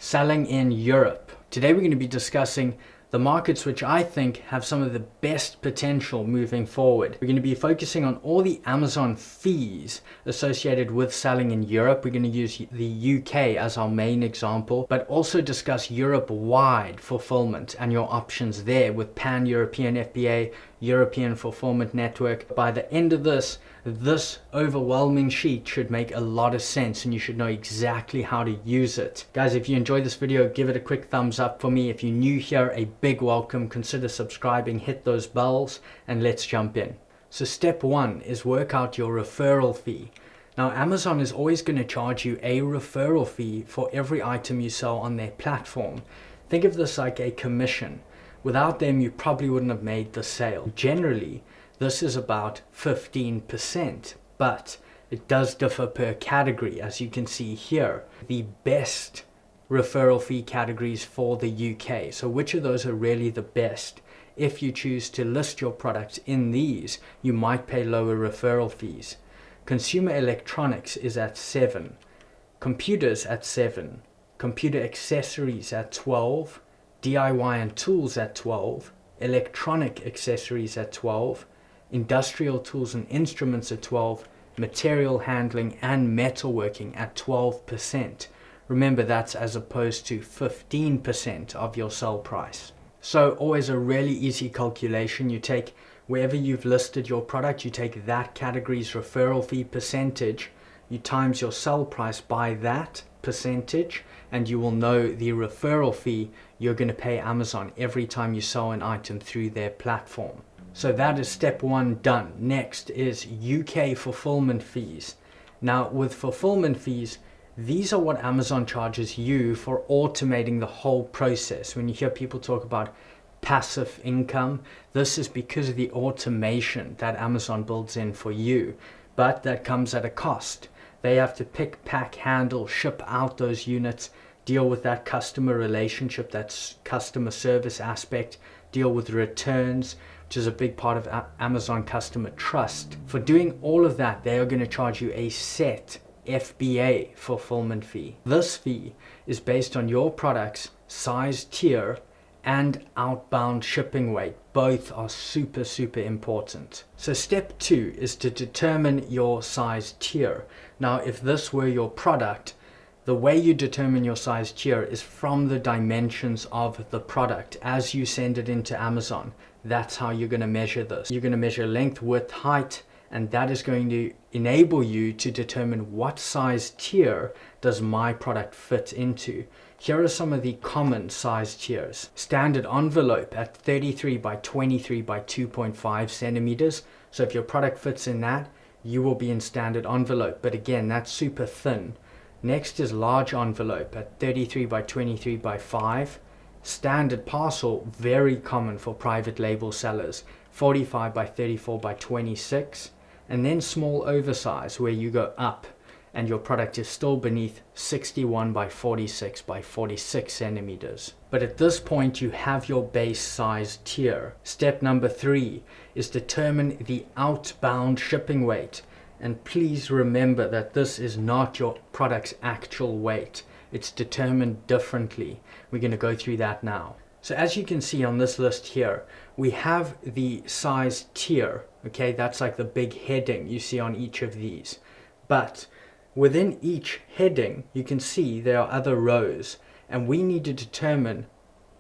selling in Europe. Today we're going to be discussing the markets which I think have some of the best potential moving forward. We're going to be focusing on all the Amazon fees associated with selling in Europe. We're going to use the UK as our main example, but also discuss Europe-wide fulfillment and your options there with Pan-European FBA, European Fulfillment Network. By the end of this overwhelming sheet should make a lot of sense and you should know exactly how to use it. Guys, if you enjoyed this video, give it a quick thumbs up for me. If you're new here, a big welcome. Consider subscribing, hit those bells, and let's jump in. So step one is work out your referral fee. Now, Amazon is always going to charge you a referral fee for every item you sell on their platform. Think of this like a commission. Without them, you probably wouldn't have made the sale. Generally, this is about 15%, but it does differ per category, as you can see here. The best referral fee categories for the UK. So which of those are really the best? If you choose to list your products in these, you might pay lower referral fees. Consumer electronics is at 7, computers at 7, computer accessories at 12, DIY and tools at 12, electronic accessories at 12, industrial tools and instruments at 12, material handling and metalworking at 12%. Remember, that's as opposed to 15% of your sell price. So always a really easy calculation. You take wherever you've listed your product, you take that category's referral fee percentage, you times your sell price by that percentage, and you will know the referral fee you're going to pay Amazon every time you sell an item through their platform. So that is step one done. Next is UK fulfillment fees. Now with fulfillment fees, these are what Amazon charges you for automating the whole process. When you hear people talk about passive income, this is because of the automation that Amazon builds in for you, but that comes at a cost. They have to pick, pack, handle, ship out those units, deal with that customer relationship, that customer service aspect, deal with returns, which is a big part of Amazon customer trust. For doing all of that, they are going to charge you a set FBA fulfillment fee. This fee is based on your product's size tier and outbound shipping weight. Both are super important. So step two is to determine your size tier. Now, if this were your product, the way you determine your size tier is from the dimensions of the product. As you send it into Amazon, that's how you're going to measure this. You're going to measure length, width, height, and that is going to enable you to determine what size tier does my product fit into. Here are some of the common size tiers. Standard envelope at 33 by 23 by 2.5 centimeters. So if your product fits in that, you will be in standard envelope. But again, that's super thin. Next is large envelope at 33 by 23 by 5. Standard parcel, very common for private label sellers, 45 by 34 by 26. And then small oversize, where you go up and your product is still beneath 61 by 46 by 46 centimeters. But at this point, you have your base size tier. Step number 3 is determine the outbound shipping weight. And please remember that this is not your product's actual weight. It's determined differently. We're going to go through that now. So as you can see on this list here, we have the size tier. Okay, that's like the big heading you see on each of these. But within each heading, you can see there are other rows, and we need to determine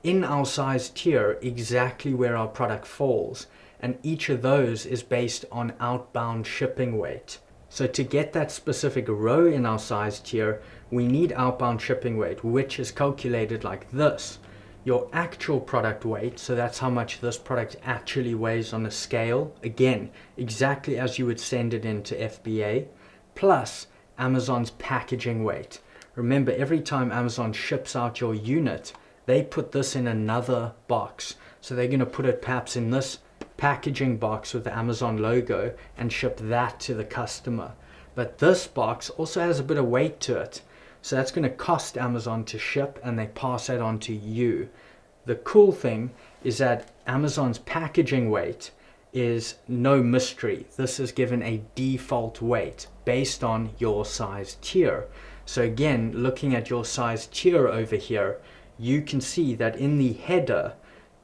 in our size tier exactly where our product falls. And each of those is based on outbound shipping weight. So to get that specific row in our size tier, we need outbound shipping weight, which is calculated like this. Your actual product weight, so that's how much this product actually weighs on a scale, again, exactly as you would send it into FBA, plus Amazon's packaging weight. Remember, every time Amazon ships out your unit, they put this in another box. So they're going to put it perhaps in this packaging box with the Amazon logo and ship that to the customer. But this box also has a bit of weight to it. So that's going to cost Amazon to ship, and they pass that on to you. The cool thing is that Amazon's packaging weight is no mystery. This is given a default weight based on your size tier. So again, looking at your size tier over here, you can see that in the header,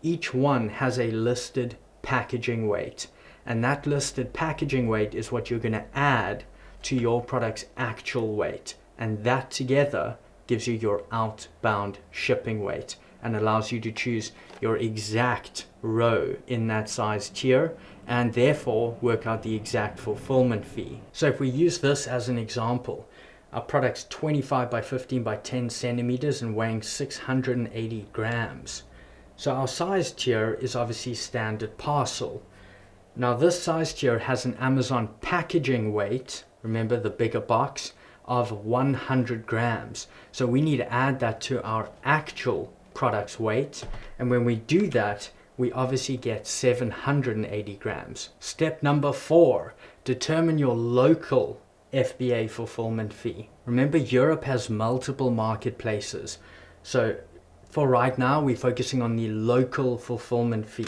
each one has a listed packaging weight. And that listed packaging weight is what you're going to add to your product's actual weight. And that together gives you your outbound shipping weight and allows you to choose your exact row in that size tier and therefore work out the exact fulfillment fee. So if we use this as an example, our product's 25 by 15 by 10 centimeters and weighing 680 grams. So our size tier is obviously standard parcel. Now this size tier has an Amazon packaging weight, remember the bigger box, of 100 grams. So we need to add that to our actual product's weight. And when we do that, we obviously get 780 grams. Step number 4, determine your local FBA fulfillment fee. Remember, Europe has multiple marketplaces. So for right now, we're focusing on the local fulfillment fee.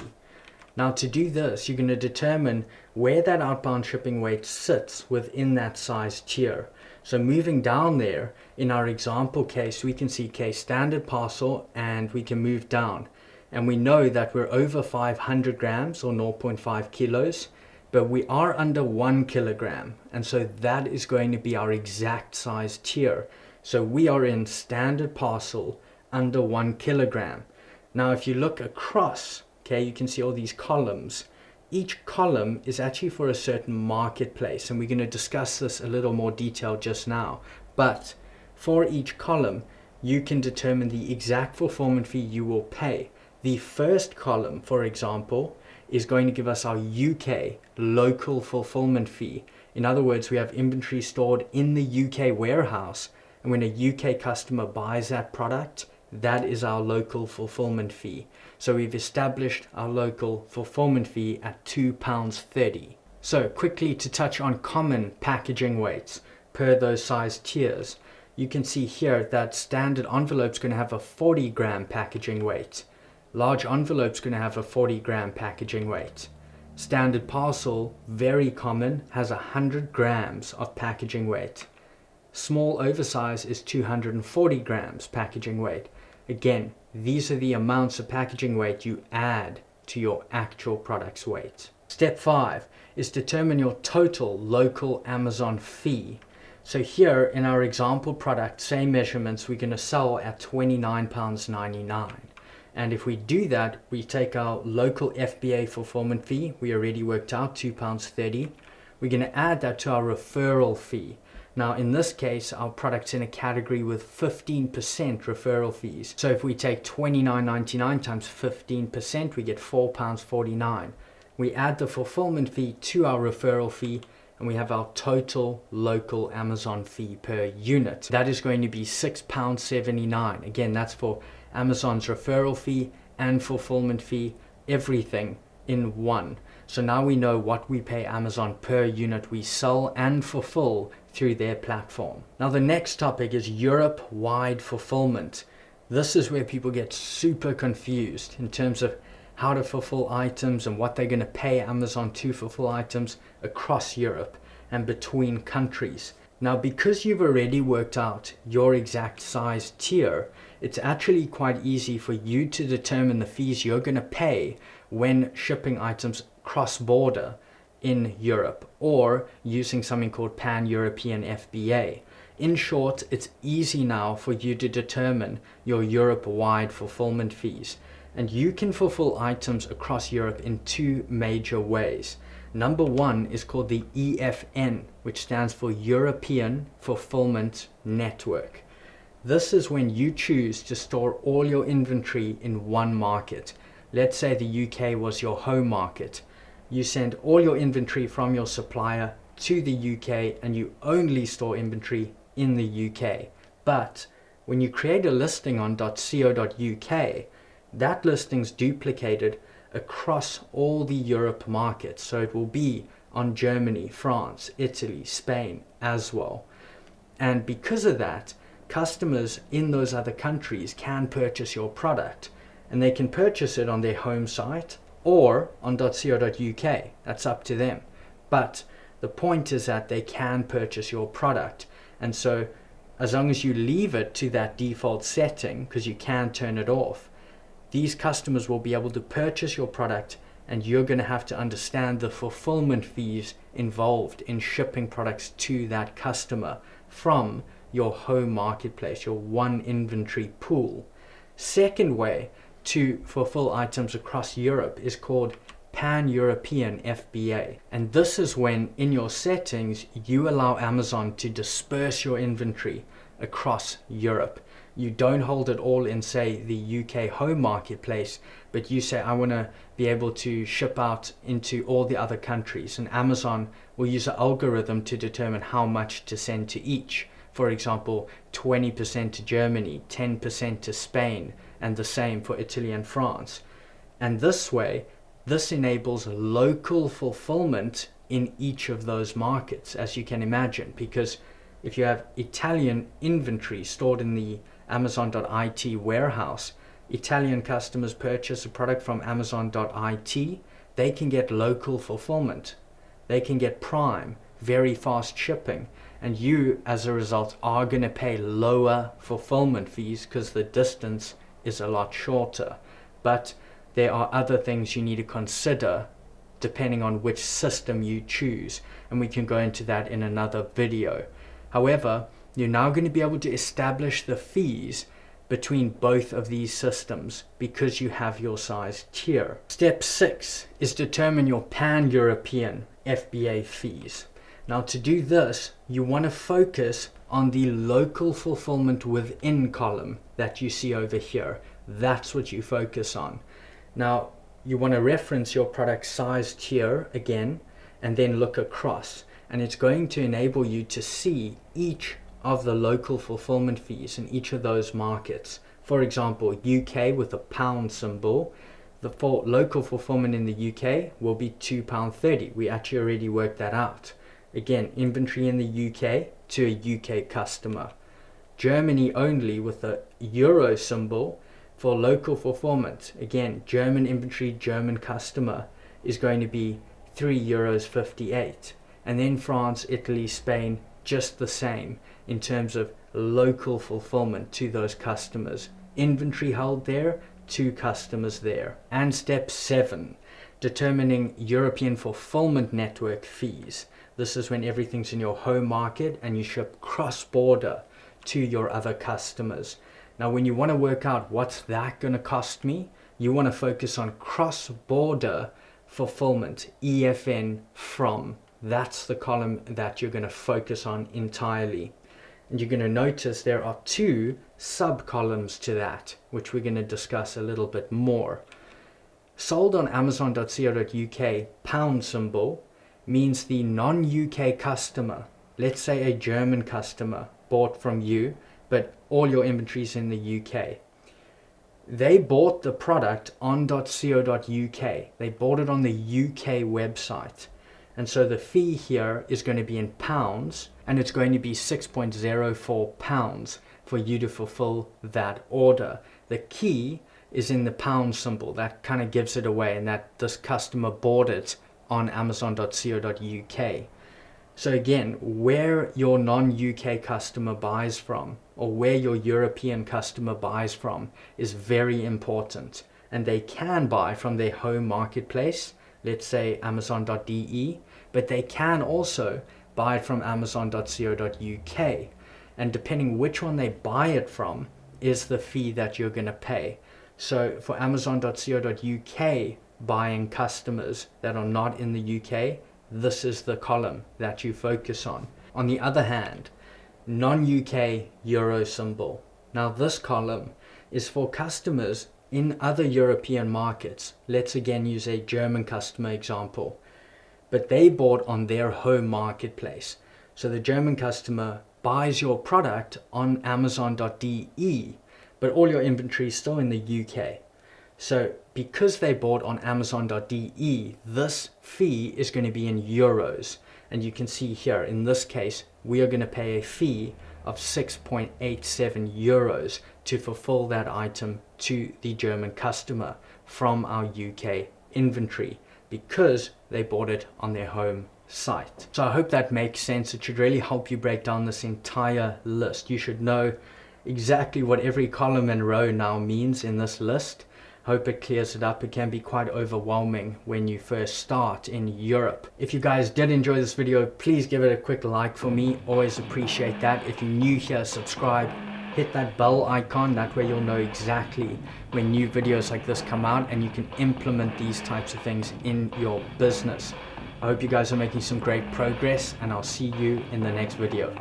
Now to do this, you're going to determine where that outbound shipping weight sits within that size tier. So moving down there, in our example case, we can see case standard parcel and we can move down. And we know that we're over 500 grams or 0.5 kilos, but we are under 1 kilogram. And so that is going to be our exact size tier. So we are in standard parcel under 1 kilogram. Now if you look across, okay, you can see all these columns. Each column is actually for a certain marketplace, and we're going to discuss this a little more detail just now. But for each column, you can determine the exact fulfillment fee you will pay. The first column, for example, is going to give us our UK local fulfillment fee. In other words, we have inventory stored in the UK warehouse, and when a UK customer buys that product, that is our local fulfillment fee. So we've established our local fulfillment fee at £2.30. So quickly to touch on common packaging weights per those size tiers, you can see here that standard envelope is going to have a 40 gram packaging weight. Large envelope is going to have a 40 gram packaging weight. Standard parcel, very common, has 100 grams of packaging weight. Small oversize is 240 grams packaging weight. Again, these are the amounts of packaging weight you add to your actual product's weight. Step 5 is determine your total local Amazon fee. So here in our example product, same measurements, we're going to sell at £29.99. And if we do that, we take our local FBA fulfillment fee, we already worked out £2.30. We're going to add that to our referral fee. Now in this case, our product's in a category with 15% referral fees. So if we take £29.99 times 15%, we get £4.49. We add the fulfillment fee to our referral fee, and we have our total local Amazon fee per unit. That is going to be £6.79. Again, that's for Amazon's referral fee and fulfillment fee, everything in one. So now we know what we pay Amazon per unit we sell and fulfill through their platform. Now the next topic is Europe-wide fulfillment. This is where people get super confused in terms of how to fulfill items and what they're going to pay Amazon to fulfill items across Europe and between countries. Now because you've already worked out your exact size tier, it's actually quite easy for you to determine the fees you're going to pay when shipping items cross-border in Europe or using something called Pan-European FBA. In short, it's easy now for you to determine your Europe-wide fulfillment fees. And you can fulfill items across Europe in two major ways. Number one is called the EFN, which stands for European Fulfillment Network. This is when you choose to store all your inventory in one market. Let's say the UK was your home market. You send all your inventory from your supplier to the UK and you only store inventory in the UK. But when you create a listing on .co.uk, that listing's duplicated across all the Europe markets. So it will be on Germany, France, Italy, Spain as well. And because of that, customers in those other countries can purchase your product, and they can purchase it on their home site or on .co.uk. That's up to them. But the point is that they can purchase your product. And so as long as you leave it to that default setting, because you can turn it off, these customers will be able to purchase your product, and you're going to have to understand the fulfillment fees involved in shipping products to that customer from your home marketplace, your one inventory pool. Second way to fulfill items across Europe is called Pan-European FBA. And this is when in your settings you allow Amazon to disperse your inventory across Europe. You don't hold it all in, say, the UK home marketplace, but you say, I want to be able to ship out into all the other countries, and Amazon will use an algorithm to determine how much to send to each. For example, 20% to Germany, 10% to Spain, and the same for Italy and France. And this way, this enables local fulfillment in each of those markets, as you can imagine, because if you have Italian inventory stored in the Amazon.it warehouse, Italian customers purchase a product from Amazon.it, they can get local fulfillment. They can get Prime, very fast shipping, and you, as a result, are going to pay lower fulfillment fees because the distance is a lot shorter. But there are other things you need to consider depending on which system you choose, and we can go into that in another video. However, you're now going to be able to establish the fees between both of these systems because you have your size tier. Step 6 is determine your Pan-European FBA fees. Now, to do this, you want to focus on the local fulfillment within column that you see over here. That's what you focus on. Now, you want to reference your product size tier again, and then look across. And it's going to enable you to see each of the local fulfillment fees in each of those markets. For example, UK with a pound symbol, the local fulfillment in the UK will be £2.30. We actually already worked that out. Again, inventory in the UK to a UK customer. Germany only with a euro symbol for local fulfillment. Again, German inventory, German customer is going to be €3.58. And then France, Italy, Spain, just the same in terms of local fulfillment to those customers. Inventory held there, to customers there. And step 7, determining European fulfillment network fees. This is when everything's in your home market and you ship cross-border to your other customers. Now, when you want to work out what's that going to cost me, you want to focus on cross-border fulfillment, EFN from. That's the column that you're going to focus on entirely. And you're going to notice there are 2 sub-columns to that, which we're going to discuss a little bit more. Sold on Amazon.co.uk pound symbol means the non-UK customer, let's say a German customer, bought from you, but all your inventory is in the UK. They bought the product on .co.uk. They bought it on the UK website. And so the fee here is going to be in pounds, and it's going to be £6.04 for you to fulfill that order. The key is in the pound symbol. That kind of gives it away, and that this customer bought it on Amazon.co.uk. So again, where your non-UK customer buys from, or where your European customer buys from, is very important. And they can buy from their home marketplace, let's say Amazon.de, but they can also buy it from Amazon.co.uk. And depending which one they buy it from is the fee that you're going to pay. So for Amazon.co.uk buying customers that are not in the UK, this is the column that you focus on. On the other hand, non-UK euro symbol. Now this column is for customers in other European markets. Let's again use a German customer example. But they bought on their home marketplace. So the German customer buys your product on Amazon.de, but all your inventory is still in the UK. So because they bought on Amazon.de, this fee is going to be in euros. And you can see here, in this case, we are going to pay a fee of 6.87 euros to fulfill that item to the German customer from our UK inventory, because they bought it on their home site. So I hope that makes sense. It should really help you break down this entire list. You should know exactly what every column and row now means in this list. Hope it clears it up. It can be quite overwhelming when you first start in Europe. If you guys did enjoy this video, please give it a quick like for me. Always appreciate that. If you're new here, subscribe. Hit that bell icon. That way you'll know exactly when new videos like this come out and you can implement these types of things in your business. I hope you guys are making some great progress, and I'll see you in the next video.